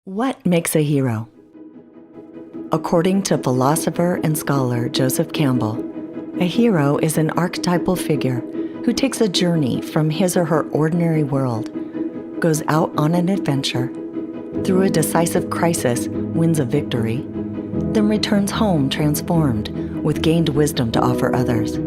What makes a hero? According to philosopher and scholar Joseph Campbell, a hero is an archetypal figure who takes a journey from his or her ordinary world, goes out on an adventure, through a decisive crisis wins a victory, then returns home transformed with gained wisdom to offer others.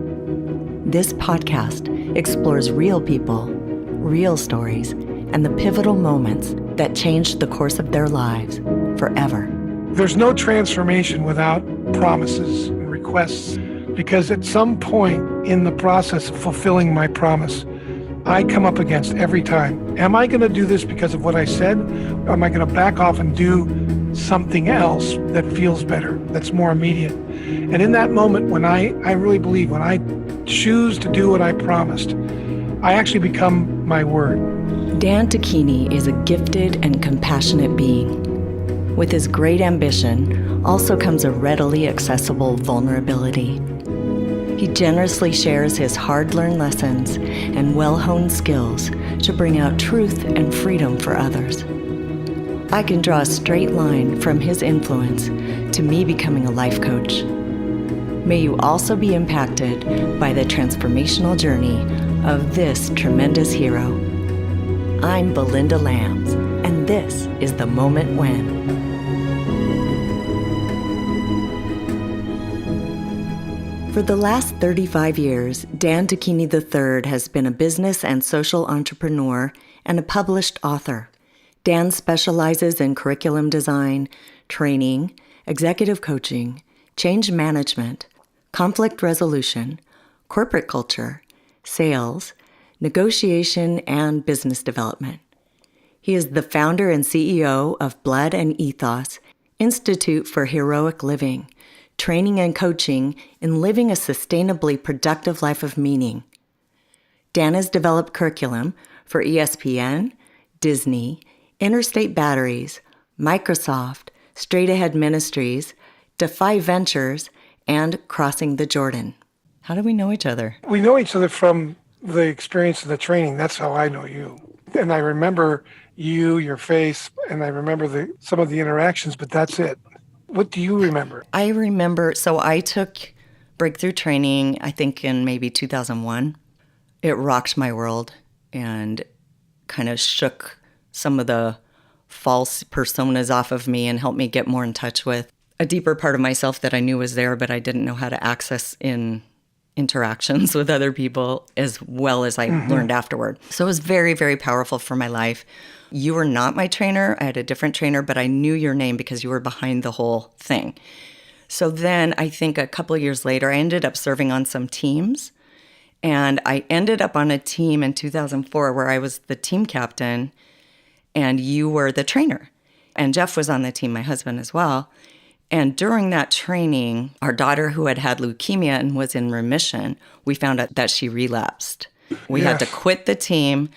This podcast explores real people, real stories, and the pivotal moments that changed the course of their lives forever. There's no transformation without promises and requests, because at some point in the process of fulfilling my promise, I come up against every time, am I going to do this because of what I said? Or am I going to back off and do something else that feels better, that's more immediate? And in that moment, when I really believe, when I choose to do what I promised, I actually become my word. Dan Tocchini is a gifted and compassionate being. With his great ambition also comes a readily accessible vulnerability. He generously shares his hard-learned lessons and well-honed skills to bring out truth and freedom for others. I can draw a straight line from his influence to me becoming a life coach. May you also be impacted by the transformational journey of this tremendous hero. I'm Belinda Lambs, and this is The Moment When. For the last 35 years, Dan Tocchini III has been a business and social entrepreneur and a published author. Dan specializes in curriculum design, training, executive coaching, change management, conflict resolution, corporate culture, sales, negotiation, and business development. He is the founder and CEO of Blood and Ethos, Institute for Heroic Living, training and coaching in living a sustainably productive life of meaning. Dan has developed curriculum for ESPN, Disney, Interstate Batteries, Microsoft, Straight Ahead Ministries, Defy Ventures, and Crossing the Jordan. How do we know each other? We know each other from the experience of the training. That's how I know you. And I remember you, your face, and I remember some of the interactions, but that's it. What do you remember? I remember, so I took breakthrough training, I think in maybe 2001. It rocked my world and kind of shook some of the false personas off of me and helped me get more in touch with a deeper part of myself that I knew was there, but I didn't know how to access in interactions with other people as well as I learned afterward. So it was very, very powerful for my life. You were not my trainer. I had a different trainer, but I knew your name because you were behind the whole thing. So then I think a couple of years later, I ended up serving on some teams. And I ended up on a team in 2004 where I was the team captain and you were the trainer. And Jeff was on the team, my husband as well. And during that training, our daughter who had leukemia and was in remission, we found out that she relapsed. We had to quit the team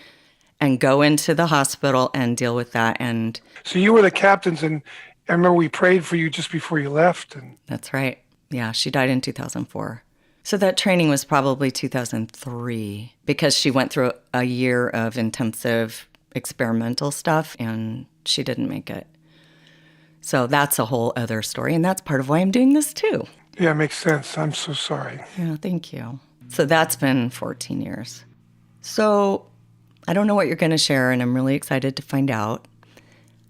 and go into the hospital and deal with that. And so you were the captains, and I remember we prayed for you just before you left. And that's right. Yeah, she died in 2004. So that training was probably 2003 because she went through a year of intensive experimental stuff and she didn't make it. So that's a whole other story, and that's part of why I'm doing this too. Yeah, it makes sense. I'm so sorry. Yeah, thank you. So that's been 14 years. So I don't know what you're going to share, and I'm really excited to find out.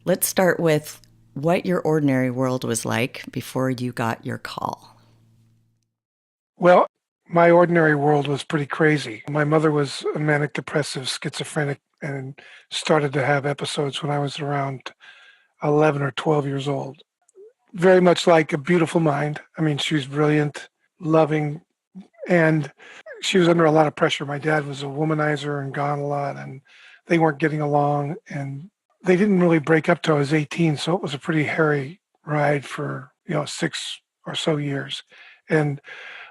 Let's start with what your ordinary world was like before you got your call. Well, my ordinary world was pretty crazy. My mother was a manic depressive schizophrenic and started to have episodes when I was around 11 or 12 years old. Very much like a beautiful mind. I mean, she was brilliant, loving, and she was under a lot of pressure. My dad was a womanizer and gone a lot, and they weren't getting along, and they didn't really break up till I was 18, so it was a pretty hairy ride for, 6 or so years. And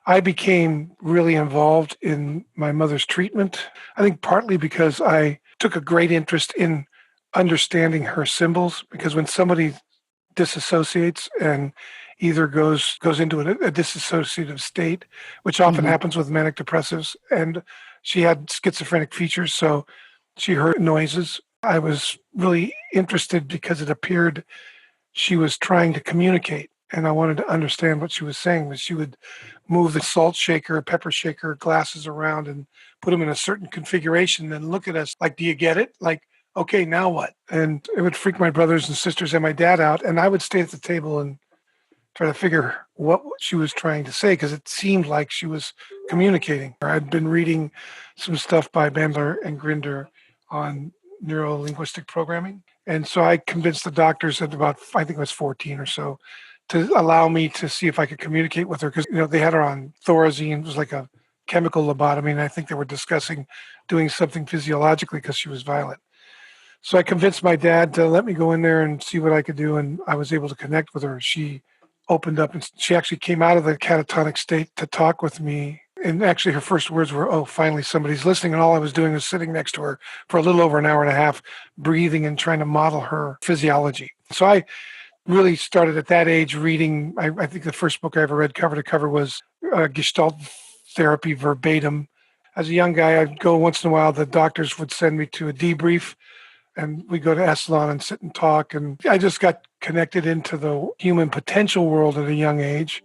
I became really involved in my mother's treatment, I think partly because I took a great interest in understanding her symbols, because when somebody disassociates and either goes into a disassociative state, which often happens with manic depressives, and she had schizophrenic features, so she heard noises I was really interested because it appeared she was trying to communicate, and I wanted to understand what she was saying. But she would move the salt shaker, pepper shaker glasses around and put them in a certain configuration, then look at us like, "Do you get it?" Like, "Okay, now what?" And it would freak my brothers and sisters and my dad out, and I would stay at the table and try to figure what she was trying to say because it seemed like she was communicating. I'd been reading some stuff by Bandler and Grinder on neuro linguistic programming. And so I convinced the doctors at about, I think it was 14 or so, to allow me to see if I could communicate with her because, they had her on Thorazine. It was like a chemical lobotomy. And I think they were discussing doing something physiologically because she was violent. So I convinced my dad to let me go in there and see what I could do. And I was able to connect with her. She opened up and she actually came out of the catatonic state to talk with me. And actually her first words were, "Oh, finally somebody's listening." And all I was doing was sitting next to her for a little over an hour and a half, breathing and trying to model her physiology. So I really started at that age reading. I think the first book I ever read cover to cover was Gestalt Therapy verbatim. As a young guy, I'd go once in a while, the doctors would send me to a debrief and we go to Esalen and sit and talk. And I just got connected into the human potential world at a young age.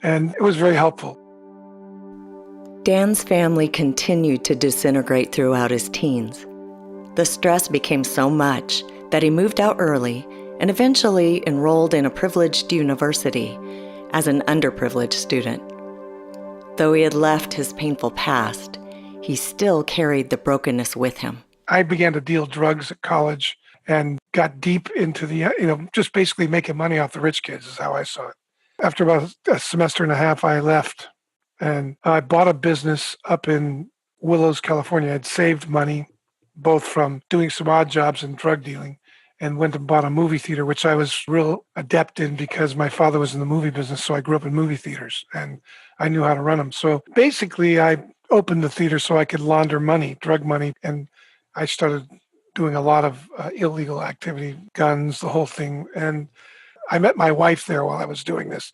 And it was very helpful. Dan's family continued to disintegrate throughout his teens. The stress became so much that he moved out early and eventually enrolled in a privileged university as an underprivileged student. Though he had left his painful past, he still carried the brokenness with him. I began to deal drugs at college and got deep into the, just basically making money off the rich kids is how I saw it. After about a semester and a half, I left and I bought a business up in Willows, California. I'd saved money, both from doing some odd jobs and drug dealing, and went and bought a movie theater, which I was real adept in because my father was in the movie business. So I grew up in movie theaters and I knew how to run them. So basically I opened the theater so I could launder money, drug money. And I started doing a lot of illegal activity, guns, the whole thing. And I met my wife there while I was doing this.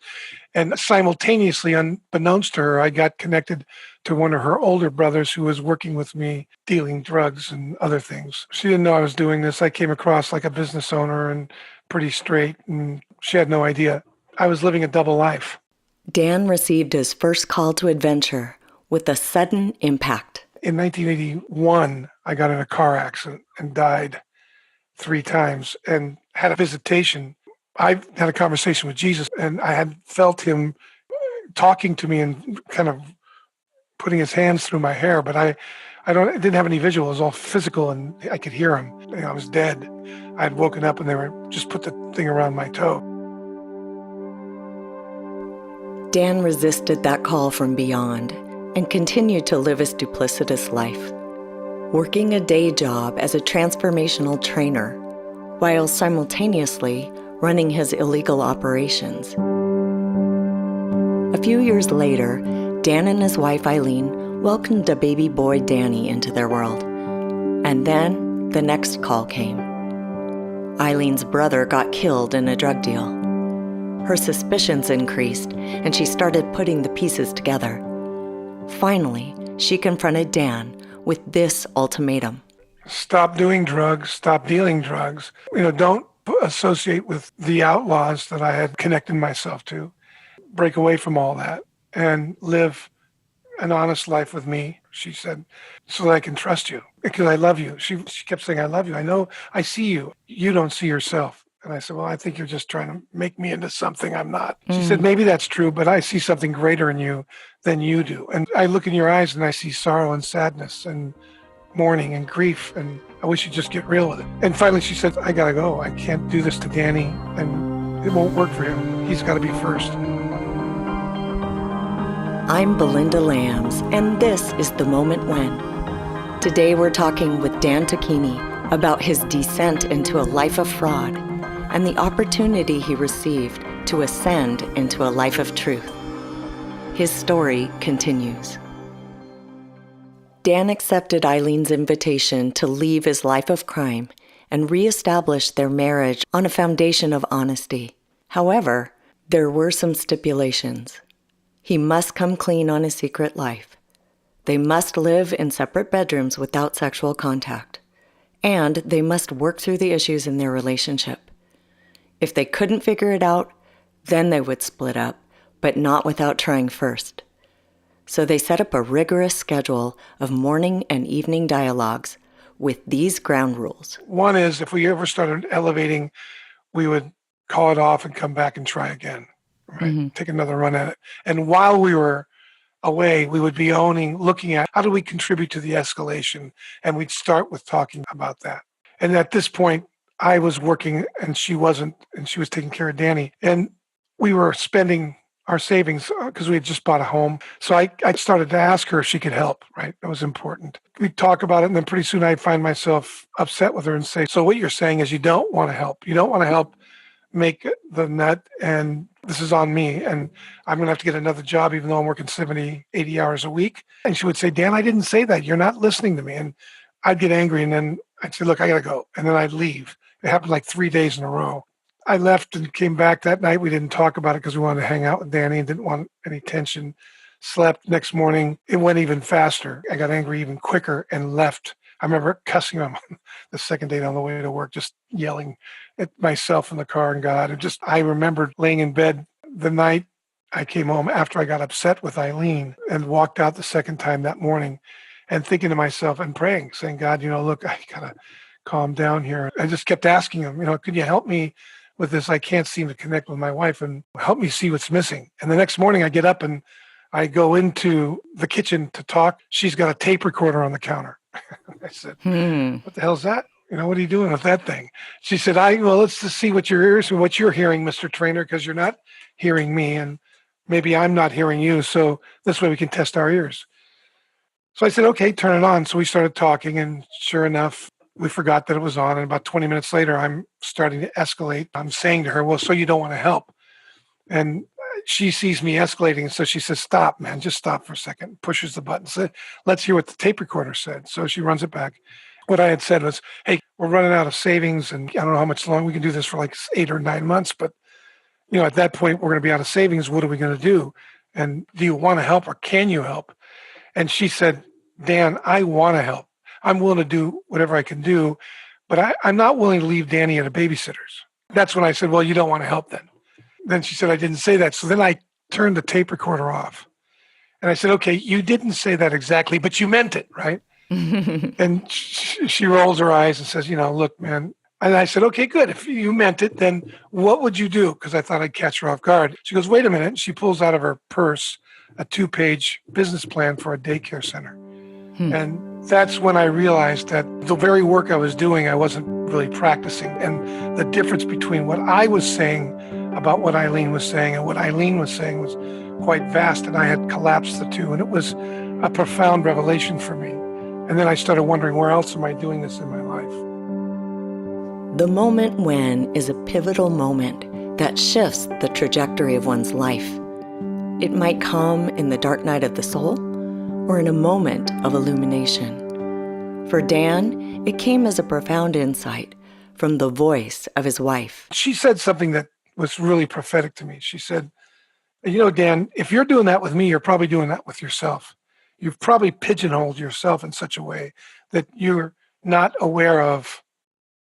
And simultaneously, unbeknownst to her, I got connected to one of her older brothers who was working with me dealing drugs and other things. She didn't know I was doing this. I came across like a business owner and pretty straight, and she had no idea. I was living a double life. Dan received his first call to adventure with a sudden impact. In 1981, I got in a car accident and died 3 times and had a visitation. I had a conversation with Jesus, and I had felt him talking to me and kind of putting his hands through my hair, but I didn't have any visual. It was all physical, and I could hear him. I was dead. I had woken up, and they were just put the thing around my toe. Dan resisted that call from beyond and continued to live his duplicitous life, working a day job as a transformational trainer while simultaneously running his illegal operations. A few years later, Dan and his wife Eileen welcomed a baby boy, Danny, into their world. And then the next call came. Eileen's brother got killed in a drug deal. Her suspicions increased, and she started putting the pieces together. Finally, she confronted Dan with this ultimatum. Stop doing drugs, stop dealing drugs. Don't associate with the outlaws that I had connected myself to. Break away from all that and live an honest life with me, she said, so that I can trust you because I love you. She kept saying, "I love you. I know I see you. You don't see yourself." And I said, "Well, I think you're just trying to make me into something I'm not." She said, "Maybe that's true, but I see something greater in you than you do. And I look in your eyes and I see sorrow and sadness and mourning and grief, and I wish you'd just get real with it." And finally she said, "I gotta go. I can't do this to Danny, and it won't work for him. He's got to be first." I'm Belinda Lambs, and this is The Moment When. Today we're talking with Dan Tocchini about his descent into a life of fraud and the opportunity he received to ascend into a life of truth. His story continues. Dan accepted Eileen's invitation to leave his life of crime and reestablish their marriage on a foundation of honesty. However, there were some stipulations. He must come clean on his secret life. They must live in separate bedrooms without sexual contact. and they must work through the issues in their relationship. If they couldn't figure it out, then they would split up, but not without trying first. So they set up a rigorous schedule of morning and evening dialogues with these ground rules. One is if we ever started elevating, we would call it off and come back and try again, right? Take another run at it. And while we were away, we would be looking at how do we contribute to the escalation? And we'd start with talking about that. And at this point, I was working and she wasn't, and she was taking care of Danny. And we were spending our savings because we had just bought a home. So I started to ask her if she could help, right? That was important. We'd talk about it, and then pretty soon I'd find myself upset with her and say, so what you're saying is you don't want to help. You don't want to help make the nut, and this is on me, and I'm going to have to get another job even though I'm working 70, 80 hours a week. And she would say, Dan, I didn't say that. You're not listening to me. And I'd get angry, and then I'd say, look, I got to go. And then I'd leave. It happened like 3 days in a row. I left and came back that night. We didn't talk about it because we wanted to hang out with Danny and didn't want any tension. Slept. Next morning, it went even faster. I got angry even quicker and left. I remember cussing him the second day on the way to work, just yelling at myself in the car and God. And I remembered laying in bed the night I came home after I got upset with Eileen and walked out the second time that morning and thinking to myself and praying, saying, God, look, I got to calm down here. I just kept asking him, could you help me with this? I can't seem to connect with my wife and help me see what's missing. And the next morning I get up and I go into the kitchen to talk. She's got a tape recorder on the counter. I said, what the hell's that? What are you doing with that thing? She said, let's just see what you're hearing, Mr. Trainer, because you're not hearing me and maybe I'm not hearing you. So this way we can test our ears. So I said, okay, turn it on. So we started talking, and sure enough, we forgot that it was on. And about 20 minutes later, I'm starting to escalate. I'm saying to her, well, so you don't want to help. And she sees me escalating. So she says, stop, man, just stop for a second. Pushes the button. Said, let's hear what the tape recorder said. So she runs it back. What I had said was, hey, we're running out of savings, and I don't know how much longer we can do this for, like 8 or 9 months. But, at that point, we're going to be out of savings. What are we going to do? And do you want to help, or can you help? And she said, Dan, I want to help. I'm willing to do whatever I can do, but I'm not willing to leave Danny at a babysitter's. That's when I said, well, you don't want to help then. Then she said, I didn't say that. So then I turned the tape recorder off. And I said, okay, you didn't say that exactly, but you meant it, right? And she rolls her eyes and says, look, man. And I said, okay, good. If you meant it, then what would you do? Because I thought I'd catch her off guard. She goes, wait a minute. She pulls out of her purse a 2-page business plan for a daycare center. And that's when I realized that the very work I was doing, I wasn't really practicing. And the difference between what I was saying about what Eileen was saying and what Eileen was saying was quite vast. And I had collapsed the two. And it was a profound revelation for me. And then I started wondering, where else am I doing this in my life? The moment when is a pivotal moment that shifts the trajectory of one's life. It might come in the dark night of the soul or in a moment of illumination. For Dan, it came as a profound insight from the voice of his wife. She said something that was really prophetic to me. She said, Dan, if you're doing that with me, you're probably doing that with yourself. You've probably pigeonholed yourself in such a way that you're not aware of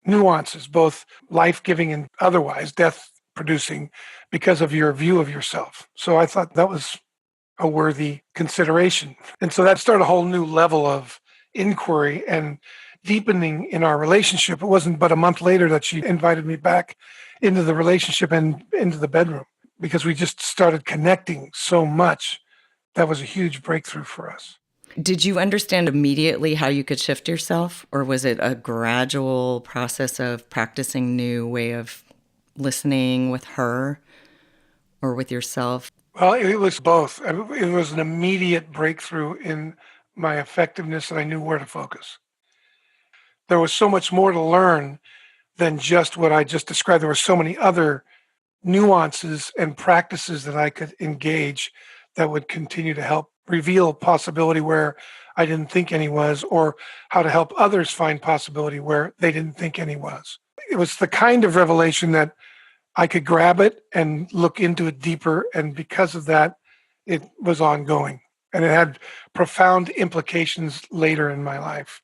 nuances, both life-giving and otherwise, death-producing, because of your view of yourself. So I thought that was a worthy consideration. And so that started a whole new level of inquiry and deepening in our relationship. It wasn't but a month later that she invited me back into the relationship and into the bedroom because we just started connecting so much. That was a huge breakthrough for us. Did you understand immediately how you could shift yourself, or was it a gradual process of practicing new way of listening with her or with yourself? Well, it was both. It was an immediate breakthrough in my effectiveness, and I knew where to focus. There was so much more to learn than just what I just described. There were so many other nuances and practices that I could engage that would continue to help reveal possibility where I didn't think any was, or how to help others find possibility where they didn't think any was. It was the kind of revelation that I could grab it and look into it deeper. And because of that, it was ongoing. And it had profound implications later in my life.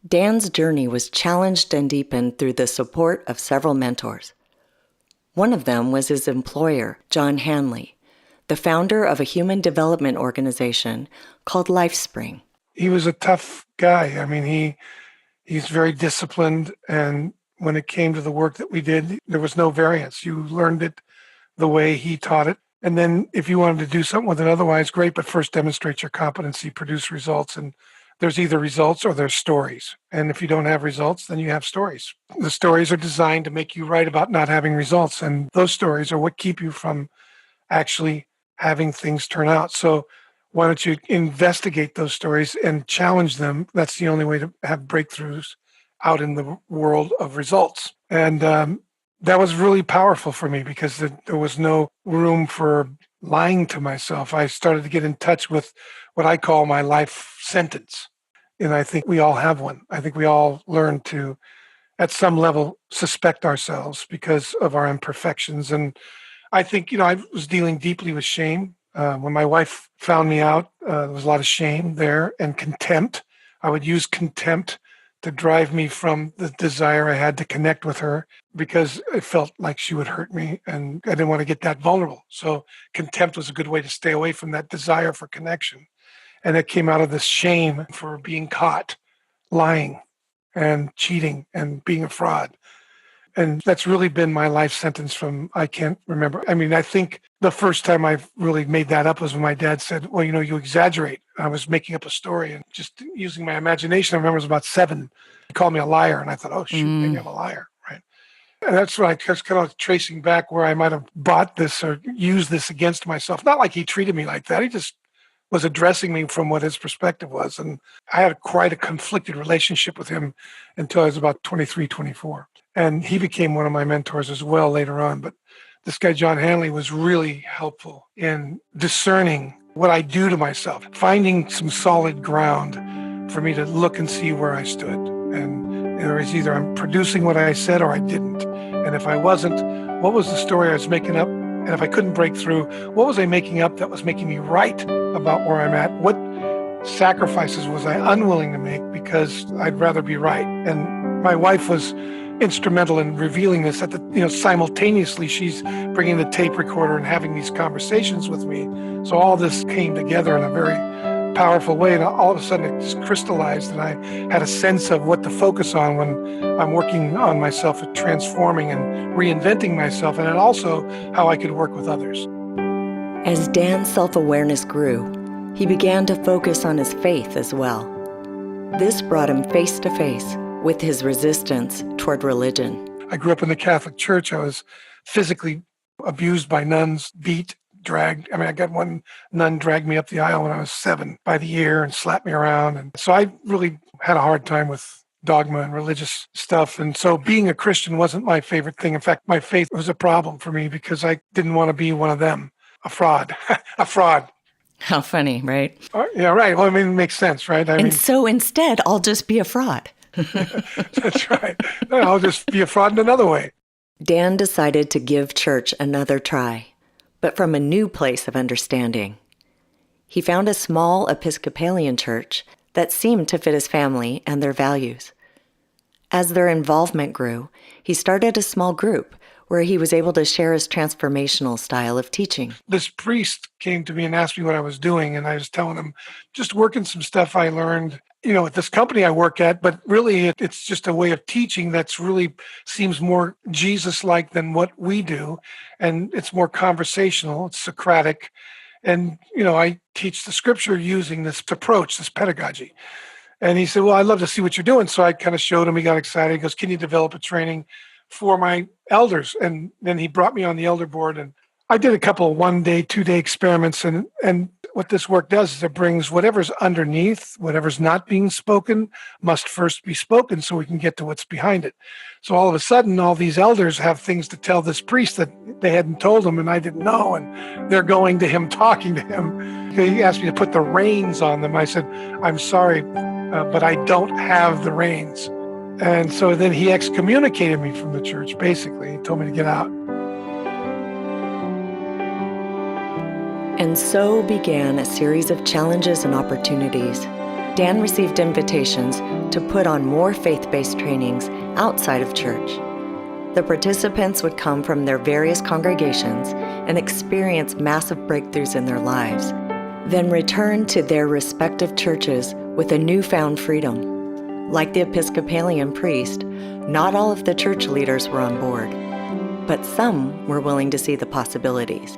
Dan's journey was challenged and deepened through the support of several mentors. One of them was his employer, John Hanley, the founder of a human development organization called LifeSpring. He was a tough guy. I mean, he's very disciplined, and when it came to the work that we did, there was no variance. You learned it the way he taught it. And then if you wanted to do something with it otherwise, great, but first demonstrate your competency, produce results. And there's either results or there's stories. And if you don't have results, then you have stories. The stories are designed to make you write about not having results. And those stories are what keep you from actually having things turn out. So why don't you investigate those stories and challenge them? That's the only way to have breakthroughs out in the world of results. And that was really powerful for me because there was no room for lying to myself. I started to get in touch with what I call my life sentence. And I think we all have one. I think we all learn to, at some level, suspect ourselves because of our imperfections. And I think, I was dealing deeply with shame. When my wife found me out, there was a lot of shame there and contempt. I would use contempt to drive me from the desire I had to connect with her because it felt like she would hurt me and I didn't want to get that vulnerable. So contempt was a good way to stay away from that desire for connection. And it came out of this shame for being caught lying and cheating and being a fraud. And that's really been my life sentence from, I can't remember. I mean, I think the first time I really made that up was when my dad said, well, you exaggerate. I was making up a story and just using my imagination. I remember I was about 7. He called me a liar. And I thought, oh, shoot, maybe I'm a liar, right? And that's when I was kind of tracing back where I might have bought this or used this against myself. Not like he treated me like that. He just was addressing me from what his perspective was. And I had quite a conflicted relationship with him until I was about 23, 24. And he became one of my mentors as well later on. But this guy, John Hanley, was really helpful in discerning what I do to myself, finding some solid ground for me to look and see where I stood. And it was either I'm producing what I said or I didn't. And if I wasn't, what was the story I was making up? And if I couldn't break through, what was I making up that was making me right about where I'm at? What sacrifices was I unwilling to make because I'd rather be right? And my wife was instrumental in revealing this at the, simultaneously she's bringing the tape recorder and having these conversations with me. So all this came together in a very powerful way. And all of a sudden it just crystallized and I had a sense of what to focus on when I'm working on myself at transforming and reinventing myself, and then also how I could work with others. As Dan's self-awareness grew, he began to focus on his faith as well. This brought him face to face with his resistance toward religion. I grew up in the Catholic Church. I was physically abused by nuns, beat, dragged. I got one nun dragged me up the aisle when I was 7 by the ear and slapped me around. And so I really had a hard time with dogma and religious stuff. And so being a Christian wasn't my favorite thing. In fact, my faith was a problem for me because I didn't want to be one of them, a fraud, a fraud. How funny, right? Yeah, right. Well, it makes sense, right? So instead, I'll just be a fraud. That's right. I'll just be a fraud in another way. Dan decided to give church another try, but from a new place of understanding. He found a small Episcopalian church that seemed to fit his family and their values. As their involvement grew, he started a small group where he was able to share his transformational style of teaching. This priest came to me and asked me what I was doing, and I was telling him, just working some stuff I learned, at this company I work at, but really it's just a way of teaching that's really seems more Jesus-like than what we do, and it's more conversational, it's Socratic, and, I teach the scripture using this approach, this pedagogy. And he said, well, I'd love to see what you're doing. So I kind of showed him, he got excited, he goes, can you develop a training for my elders? And then he brought me on the elder board, and I did a couple of 1-day, 2-day experiments. And what this work does is it brings whatever's underneath, whatever's not being spoken must first be spoken so we can get to what's behind it. So all of a sudden, all these elders have things to tell this priest that they hadn't told him and I didn't know. And they're going to him, talking to him. He asked me to put the reins on them. I said, I'm sorry, but I don't have the reins. And so then he excommunicated me from the church, basically. He told me to get out. And so began a series of challenges and opportunities Dan received invitations to put on more faith-based trainings outside of church. The participants would come from their various congregations and experience massive breakthroughs in their lives, then return to their respective churches with a newfound freedom. Like the Episcopalian priest, not all of the church leaders were on board, but some were willing to see the possibilities.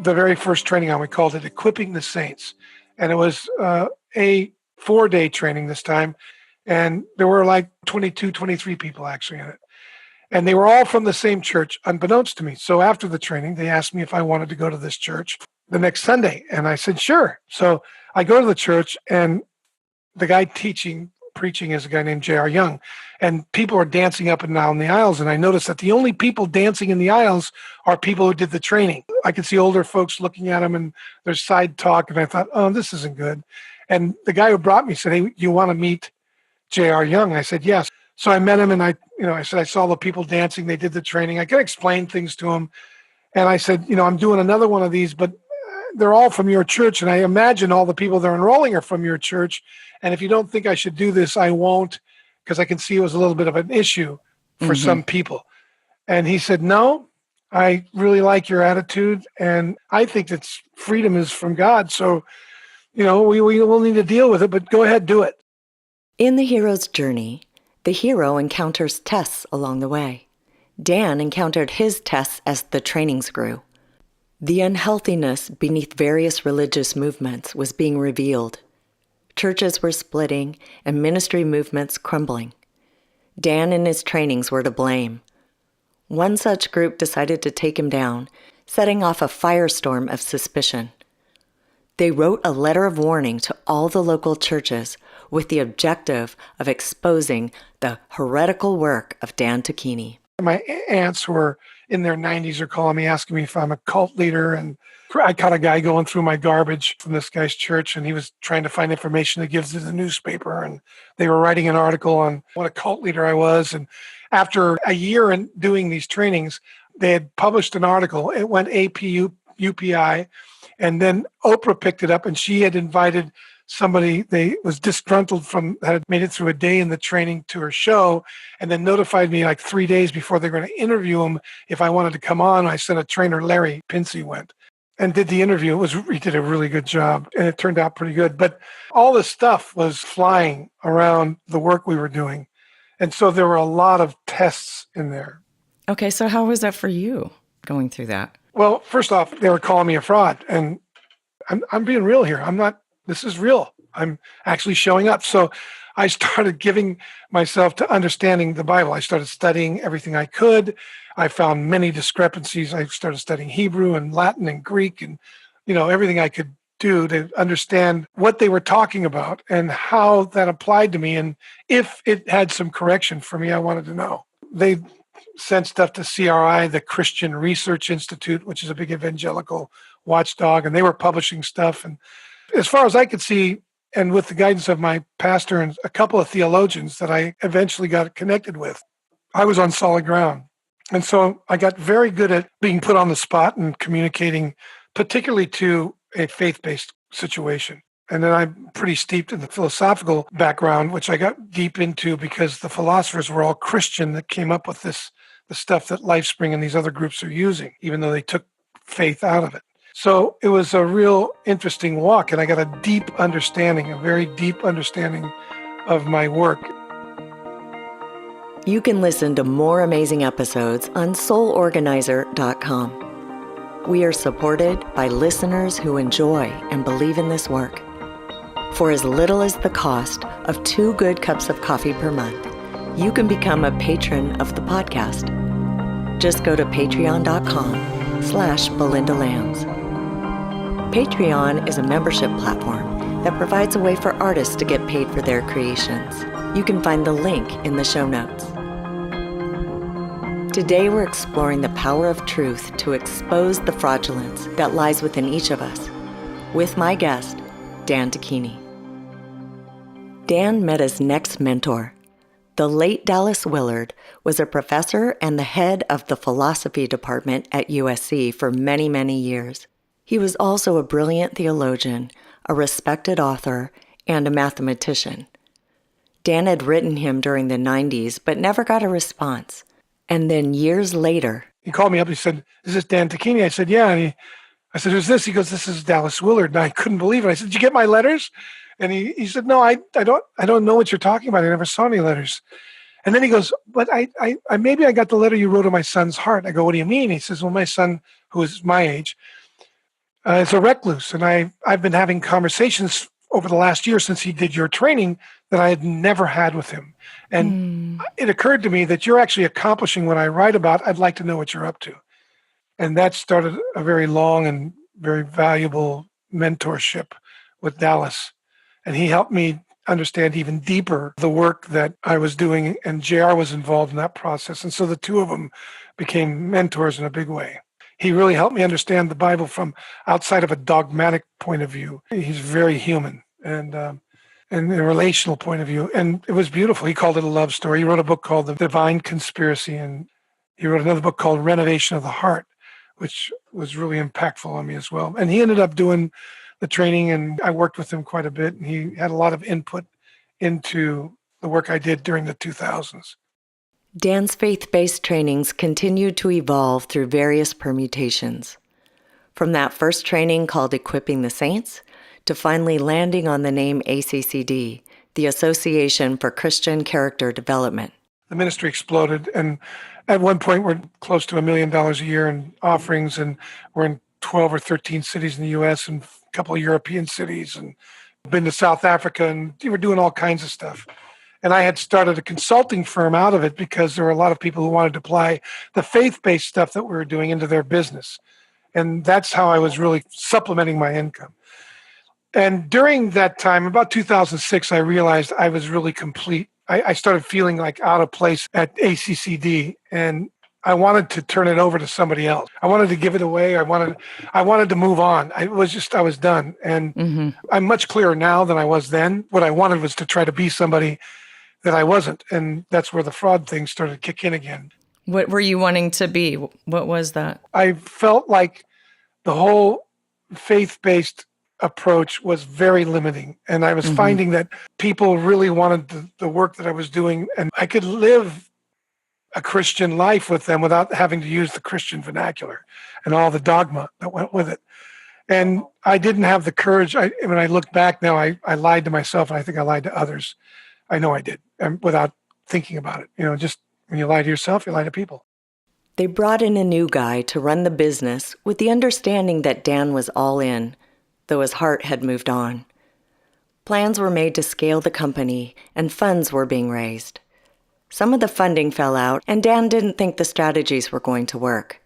The very first training we called it Equipping the Saints. And it was a 4-day training this time. And there were like 22, 23 people actually in it. And they were all from the same church, unbeknownst to me. So after the training, they asked me if I wanted to go to this church the next Sunday. And I said, sure. So I go to the church, and the guy preaching is a guy named J.R. Young. And people are dancing up and down the aisles. And I noticed that the only people dancing in the aisles are people who did the training. I could see older folks looking at them, and there's side talk. And I thought, oh, this isn't good. And the guy who brought me said, hey, you want to meet J.R. Young? I said, yes. So I met him, and I said, I saw the people dancing. They did the training. I could explain things to him. And I said, I'm doing another one of these, but they're all from your church. And I imagine all the people they're enrolling are from your church. And if you don't think I should do this, I won't, because I can see it was a little bit of an issue for some people. And he said, no, I really like your attitude. And I think that freedom is from God. So, we will need to deal with it, but go ahead, do it. In the hero's journey, the hero encounters tests along the way. Dan encountered his tests as the trainings grew. The unhealthiness beneath various religious movements was being revealed. Churches were splitting and ministry movements crumbling. Dan and his trainings were to blame. One such group decided to take him down, setting off a firestorm of suspicion. They wrote a letter of warning to all the local churches with the objective of exposing the heretical work of Dan Tocchini. My aunts who were in their 90s are calling me, asking me if I'm a cult leader. And I caught a guy going through my garbage from this guy's church, and he was trying to find information to give to the newspaper. And they were writing an article on what a cult leader I was. And after a year in doing these trainings, they had published an article. It went UPI, and then Oprah picked it up, and she had invited somebody they was disgruntled from that had made it through a day in the training to her show, and then notified me like 3 days before they're going to interview him if I wanted to come on. I sent a trainer, Larry Pinsey, went and did the interview. He did a really good job, and it turned out pretty good. But all this stuff was flying around the work we were doing. And so there were a lot of tests in there. Okay, so how was that for you going through that? Well, first off, they were calling me a fraud, and I'm being real here. This is real. I'm actually showing up. So I started giving myself to understanding the Bible. I started studying everything I could. I found many discrepancies. I started studying Hebrew and Latin and Greek and, everything I could do to understand what they were talking about and how that applied to me. And if it had some correction for me, I wanted to know. They sent stuff to CRI, the Christian Research Institute, which is a big evangelical watchdog, and they were publishing stuff. And as far as I could see, and with the guidance of my pastor and a couple of theologians that I eventually got connected with, I was on solid ground. And so I got very good at being put on the spot and communicating, particularly to a faith-based situation. And then I'm pretty steeped in the philosophical background, which I got deep into because the philosophers were all Christian that came up with the stuff that LifeSpring and these other groups are using, even though they took faith out of it. So it was a real interesting walk, and I got a very deep understanding of my work. You can listen to more amazing episodes on soulorganizer.com. We are supported by listeners who enjoy and believe in this work. For as little as the cost of 2 good cups of coffee per month, you can become a patron of the podcast. Just go to patreon.com/BelindaLambs. Patreon is a membership platform that provides a way for artists to get paid for their creations. You can find the link in the show notes. Today we're exploring the power of truth to expose the fraudulence that lies within each of us, with my guest, Dan Tocchini. Dan met his next mentor. The late Dallas Willard was a professor and the head of the philosophy department at USC for many, many years. He was also a brilliant theologian, a respected author, and a mathematician. Dan had written him during the 90s, but never got a response. And then years later, he called me up. He said, "Is this Dan Tocchini?" I said, "Yeah." And I said, "Who's this?" He goes, "This is Dallas Willard." And I couldn't believe it. I said, "Did you get my letters?" And he said, "No, I don't know what you're talking about. I never saw any letters." And then he goes, "But I maybe I got the letter you wrote to my son's heart." I go, "What do you mean?" He says, "Well, my son, who is my age, is a recluse, and I've been having conversations over the last year since he did your training that I had never had with him. And it occurred to me that you're actually accomplishing what I write about. I'd like to know what you're up to." And that started a very long and very valuable mentorship with Dallas. And he helped me understand even deeper the work that I was doing, and JR was involved in that process. And so the two of them became mentors in a big way. He really helped me understand the Bible from outside of a dogmatic point of view. He's very human and a relational point of view. And it was beautiful. He called it a love story. He wrote a book called The Divine Conspiracy, and he wrote another book called Renovation of the Heart, which was really impactful on me as well. And he ended up doing the training, and I worked with him quite a bit. And he had a lot of input into the work I did during the 2000s. Dan's faith-based trainings continued to evolve through various permutations. From that first training called Equipping the Saints, to finally landing on the name ACCD, the Association for Christian Character Development. The ministry exploded, and at one point we're close to $1 million a year in offerings, and we're in 12 or 13 cities in the U.S. and a couple of European cities, and been to South Africa, and we were doing all kinds of stuff. And I had started a consulting firm out of it because there were a lot of people who wanted to apply the faith-based stuff that we were doing into their business. And that's how I was really supplementing my income. And during that time, about 2006, I realized I was really complete. I started feeling like out of place at ACCD, and I wanted to turn it over to somebody else. I wanted to give it away. I wanted to move on. I was done. And I'm much clearer now than I was then. What I wanted was to try to be somebody that I wasn't. And that's where the fraud thing started to kick in again. What were you wanting to be? What was that? I felt like the whole faith-based approach was very limiting. And I was finding that people really wanted the work that I was doing, and I could live a Christian life with them without having to use the Christian vernacular and all the dogma that went with it. And I didn't have the courage. When I look back now, I lied to myself, and I think I lied to others. I know I did, without thinking about it. Just when you lie to yourself, you lie to people. They brought in a new guy to run the business with the understanding that Dan was all in, though his heart had moved on. Plans were made to scale the company, and funds were being raised. Some of the funding fell out, and Dan didn't think the strategies were going to work.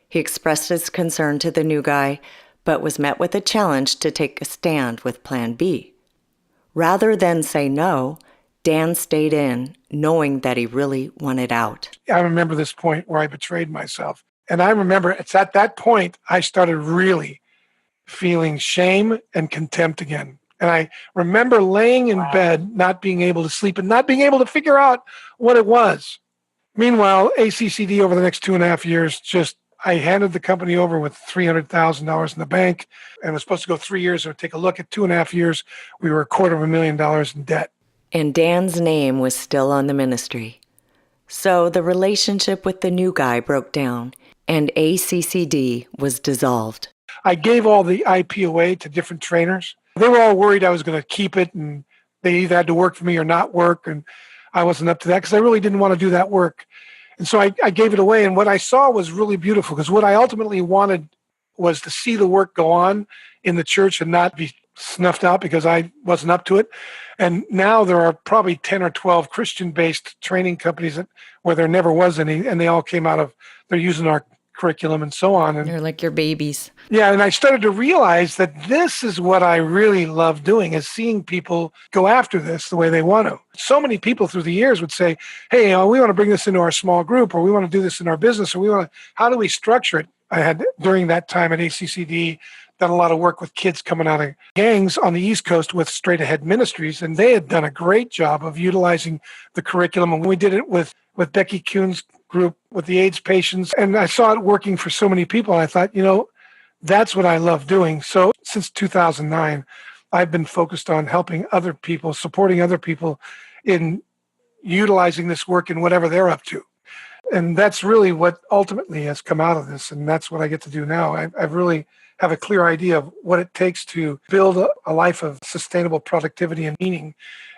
He expressed his concern to the new guy, but was met with a challenge to take a stand with Plan B. Rather than say no, Dan stayed in, knowing that he really wanted out. I remember this point where I betrayed myself. And I remember it's at that point I started really feeling shame and contempt again. And I remember laying in bed, not being able to sleep and not being able to figure out what it was. Meanwhile, ACCD over the next 2.5 years, I handed the company over with $300,000 in the bank, and it was supposed to go 3 years. So take a look at 2.5 years, we were $250,000 in debt. And Dan's name was still on the ministry. So the relationship with the new guy broke down, and ACCD was dissolved. I gave all the IP away to different trainers. They were all worried I was going to keep it, and they either had to work for me or not work, and I wasn't up to that because I really didn't want to do that work. And so I gave it away, and what I saw was really beautiful, because what I ultimately wanted was to see the work go on in the church and not be snuffed out because I wasn't up to it. And now there are probably 10 or 12 Christian-based training companies where there never was any, and they all came out of, they're using our curriculum and so on. And they're like your babies. Yeah, and I started to realize that this is what I really love doing, is seeing people go after this the way they want to. So many people through the years would say, hey, we want to bring this into our small group, or we want to do this in our business, or how do we structure it? I had, during that time at ACCD, done a lot of work with kids coming out of gangs on the East Coast with Straight Ahead Ministries, and they had done a great job of utilizing the curriculum. And we did it with Becky Kuhn's group with the AIDS patients, and I saw it working for so many people. And I thought, that's what I love doing. So since 2009, I've been focused on helping other people, supporting other people in utilizing this work in whatever they're up to. And that's really what ultimately has come out of this. And that's what I get to do now. I've really have a clear idea of what it takes to build a life of sustainable productivity and meaning.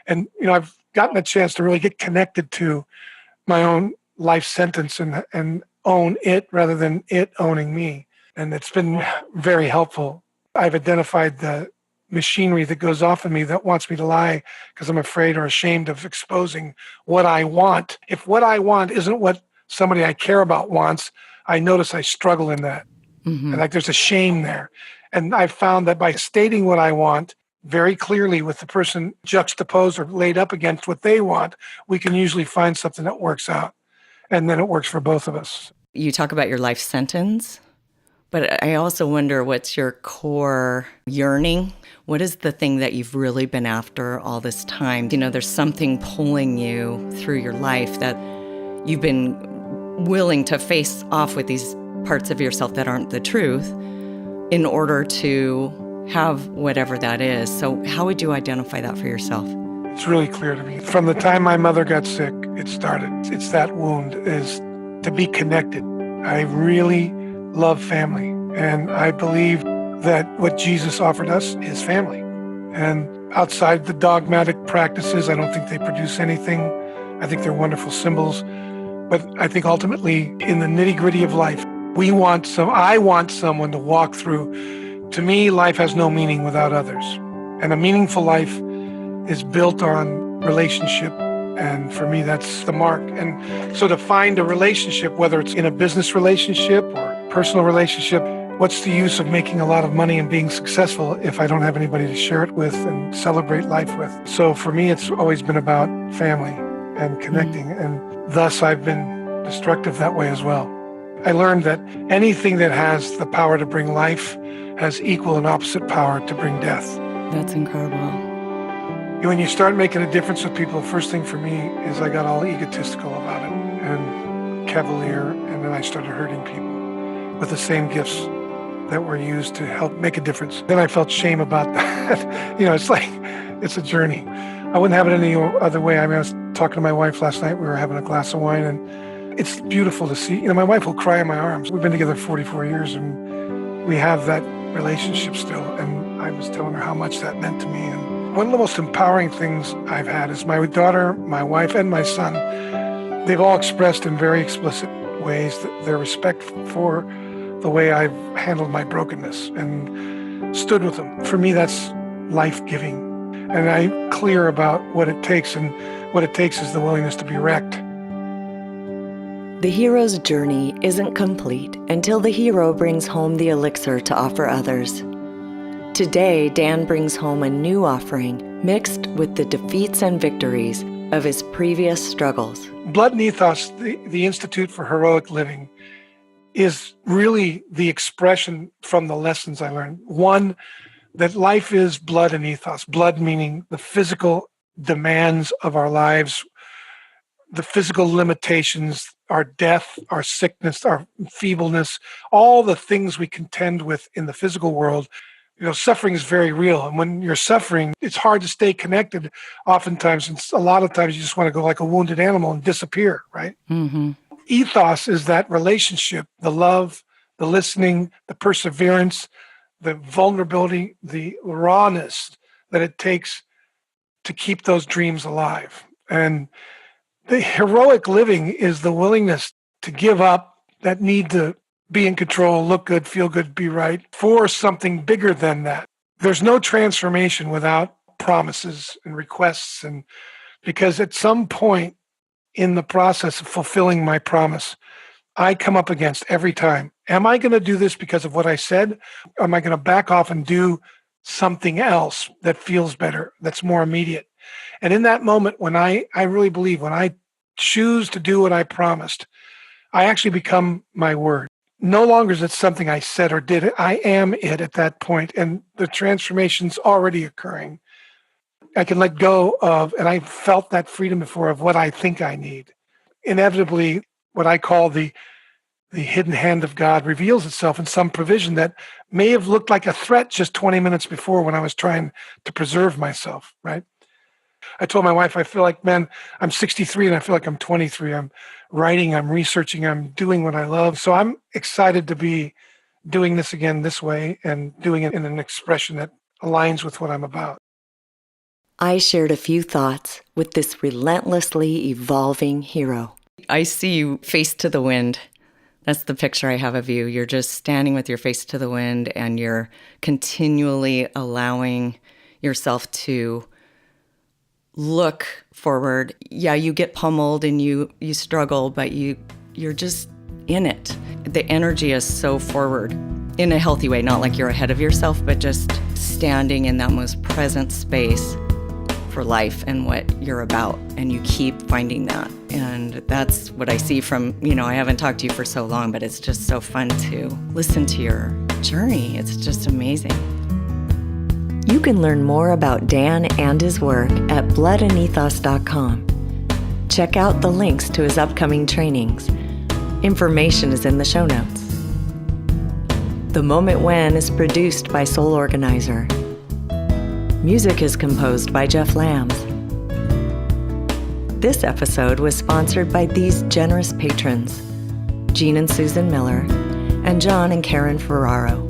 And, I've gotten a chance to really get connected to my own life sentence and own it rather than it owning me. And it's been very helpful. I've identified the machinery that goes off in me that wants me to lie because I'm afraid or ashamed of exposing what I want. If what I want isn't what somebody I care about wants, I notice I struggle in that. Mm-hmm. And like there's a shame there. And I've found that by stating what I want very clearly with the person juxtaposed or laid up against what they want, we can usually find something that works out. And then it works for both of us. You talk about your life sentence, but I also wonder, what's your core yearning? What is the thing that you've really been after all this time? There's something pulling you through your life that you've been willing to face off with these parts of yourself that aren't the truth in order to have whatever that is. So how would you identify that for yourself? It's really clear to me. From the time my mother got sick, it started. It's that wound, is to be connected. I really love family, and I believe that what Jesus offered us is family. And outside the dogmatic practices, I don't think they produce anything. I think they're wonderful symbols. But I think ultimately, in the nitty-gritty of life, I want someone to walk through. To me, life has no meaning without others. And a meaningful life is built on relationship. And for me, that's the mark. And so to find a relationship, whether it's in a business relationship or personal relationship, what's the use of making a lot of money and being successful if I don't have anybody to share it with and celebrate life with? So for me, it's always been about family and connecting. And thus, I've been destructive that way as well. I learned that anything that has the power to bring life has equal and opposite power to bring death. That's incredible. When you start making a difference with people, the first thing for me is I got all egotistical about it and cavalier, and then I started hurting people with the same gifts that were used to help make a difference. Then I felt shame about that. It's a journey. I wouldn't have it any other way. I was talking to my wife last night. We were having a glass of wine, and it's beautiful to see. My wife will cry in my arms. We've been together 44 years, and we have that relationship still. And I was telling her how much that meant to me. And one of the most empowering things I've had is my daughter, my wife, and my son. They've all expressed in very explicit ways their respect for the way I've handled my brokenness and stood with them. For me, that's life-giving. And I'm clear about what it takes, and what it takes is the willingness to be wrecked. The hero's journey isn't complete until the hero brings home the elixir to offer others. Today, Dan brings home a new offering mixed with the defeats and victories of his previous struggles. Blood and Ethos, the Institute for Heroic Living, is really the expression from the lessons I learned. One, that life is blood and ethos. Blood meaning the physical demands of our lives, the physical limitations, our death, our sickness, our feebleness, all the things we contend with in the physical world. Suffering is very real. And when you're suffering, it's hard to stay connected oftentimes. And a lot of times you just want to go like a wounded animal and disappear, right? Mm-hmm. Ethos is that relationship, the love, the listening, the perseverance, the vulnerability, the rawness that it takes to keep those dreams alive. And the heroic living is the willingness to give up that need to be in control, look good, feel good, be right, for something bigger than that. There's no transformation without promises and requests. And because at some point in the process of fulfilling my promise, I come up against every time, am I going to do this because of what I said? Or am I going to back off and do something else that feels better, that's more immediate? And in that moment, when I really believe, when I choose to do what I promised, I actually become my word. No longer is it something I said or did. I am it at that point, and the transformation's already occurring. I can let go of, and I've felt that freedom before, of what I think I need. Inevitably, what I call the the hidden hand of God reveals itself in some provision that may have looked like a threat just 20 minutes before when I was trying to preserve myself, right? I told my wife, I feel like, man, I'm 63 and I feel like I'm 23. I'm writing, I'm researching, I'm doing what I love. So I'm excited to be doing this again this way and doing it in an expression that aligns with what I'm about. I shared a few thoughts with this relentlessly evolving hero. I see you face to the wind. That's the picture I have of you. You're just standing with your face to the wind and you're continually allowing yourself to look forward. Yeah, you get pummeled and you struggle, but you're just in it. The energy is so forward in a healthy way, not like you're ahead of yourself, but just standing in that most present space for life and what you're about, and you keep finding that. And that's what I see from, I haven't talked to you for so long, but it's just so fun to listen to your journey. It's just amazing. You can learn more about Dan and his work at bloodandethos.com. Check out the links to his upcoming trainings. Information is in the show notes. The Moment When is produced by Soul Organizer. Music is composed by Jeff Lambs. This episode was sponsored by these generous patrons: Jean and Susan Miller, and John and Karen FERRARO.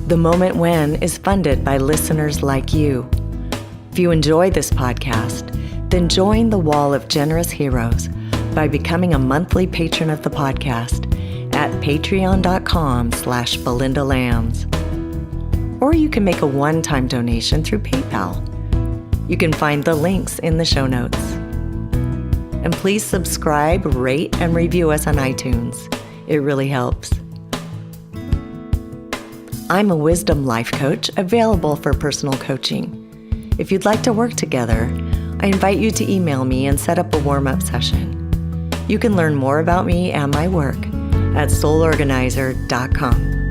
The Moment When is funded by listeners like you. If you enjoy this podcast, then join the wall of generous heroes by becoming a monthly patron of the podcast at patreon.com/BelindaLambs. Or you can make a one-time donation through PayPal. You can find the links in the show notes. And please subscribe, rate, and review us on iTunes. It really helps. I'm a wisdom life coach available for personal coaching. If you'd like to work together, I invite you to email me and set up a warm-up session. You can learn more about me and my work at soulorganizer.com.